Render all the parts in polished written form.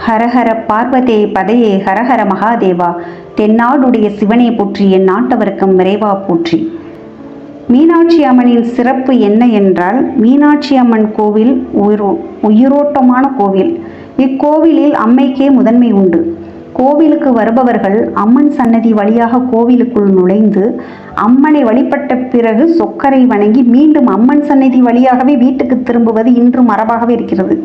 ஹரஹர பார்வதே பதையே ஹரஹர மகாதேவா. தென்னாடுடைய சிவனே போற்றி, என் நாட்டவர்க்கும் விரைவா போற்றி. மீனாட்சி அம்மனின் சிறப்பு என்ன என்றால், மீனாட்சி அம்மன் கோவில் உயிரோட்டமான கோவில். இக்கோவிலில் அம்மைக்கே முதன்மை உண்டு. கோவிலுக்கு வருபவர்கள் அம்மன் சன்னதி வழியாக கோவிலுக்குள் நுழைந்து அம்மனை வழிபட்ட பிறகு சொக்கரை வணங்கி மீண்டும் அம்மன் சன்னதி வழியாகவே வீட்டுக்கு திரும்புவது இன்று மரபாகவே இருக்கிறது.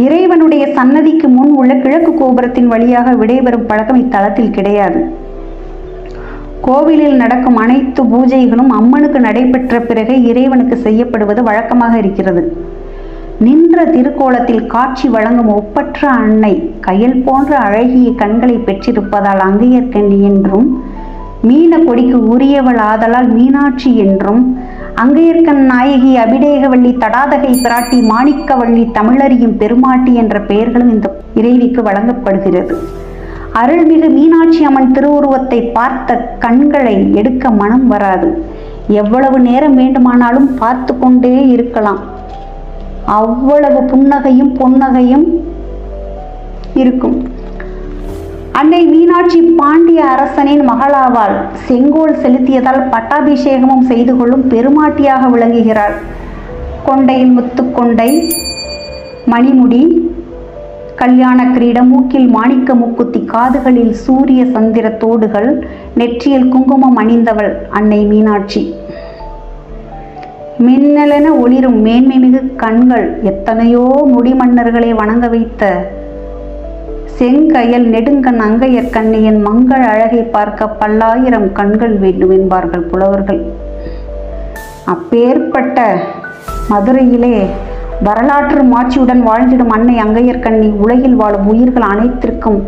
இறைவனுடைய சன்னதிக்கு முன் உள்ள கிழக்கு கோபுரத்தின் வழியாக விடைபெறும் பழக்கம் இத்தலத்தில் கிடையாது. கோவிலில் நடக்கும் அனைத்து பூஜைகளும் அம்மனுக்கு நடைபெற்ற பிறகு இறைவனுக்கு செய்யப்படுவது வழக்கமாக இருக்கிறது. நின்ற திருக்கோலத்தில் காட்சி வழங்கும் ஒப்பற்ற அன்னை கயல் போன்ற அழகிய கண்களை பெற்றிருப்பதால் அங்கையர்கண்ணி என்றும், மீன கொடிக்கு உரியவள் ஆதலால் மீனாட்சி என்றும், அங்கையர்கண் நாயகி அபிடேகவள்ளி தடாதகை பிராட்டி மாணிக்கவள்ளி தமிழறியும் பெருமாட்டி என்ற பெயர்களும் இந்த இறைவிக்கு வழங்கப்படுகிறது. அருள்மிகு மீனாட்சி அம்மன் திருவுருவத்தை பார்த்த கண்களை எடுக்க மனம் வராது. எவ்வளவு நேரம் வேண்டுமானாலும் பார்த்து கொண்டே இருக்கலாம். அவ்வளவு புன்னகையும் பொன்னகையும் இருக்கும். அன்னை மீனாட்சி பாண்டிய அரசனின் மகளாவால். செங்கோல் செலுத்தியதால் பட்டாபிஷேகமும் செய்து கொள்ளும் பெருமாட்டியாக விளங்குகிறாள். கொண்டையில் முத்துக்கொண்டை, மணிமுடி, கல்யாண கிரீடம், மூக்கில் மாணிக்க மூக்குத்தி, காதுகளில் சூரிய சந்திர தோடுகள், நெற்றியில் குங்குமம் அணிந்தவள் அன்னை மீனாட்சி. மின்னலென ஒளிரும் மேன்மைமிகு கண்கள், எத்தனையோ முடிமன்னர்களை வணங்க வைத்த செங்கயல் நெடுங்கண் அங்கையர்கண்ணியின் மங்கள் அழகை பார்க்க பல்லாயிரம் கண்கள் வேண்டும் என்பார்கள் புலவர்கள். அப்பேற்பட்ட மதுரையிலே வரலாற்று மாட்சியுடன் வாழ்ந்திடும் அன்னை அங்கையர்கண்ணி உலகில் வாழும் உயிர்கள் அனைத்திற்கும்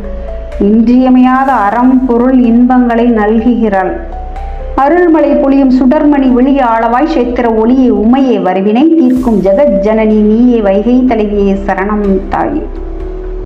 இன்றியமையாத அறம் பொருள் இன்பங்களை நல்குகிறாள். அருள்மலை பொழியும் சுடர்மணி வெளிய ஆளவாய் சேத்திர ஒளியே உமையே, வருவினை தீர்க்கும் ஜெகஜ்ஜனனி நீயே, வைகை தலைவியே சரணம் தாயே.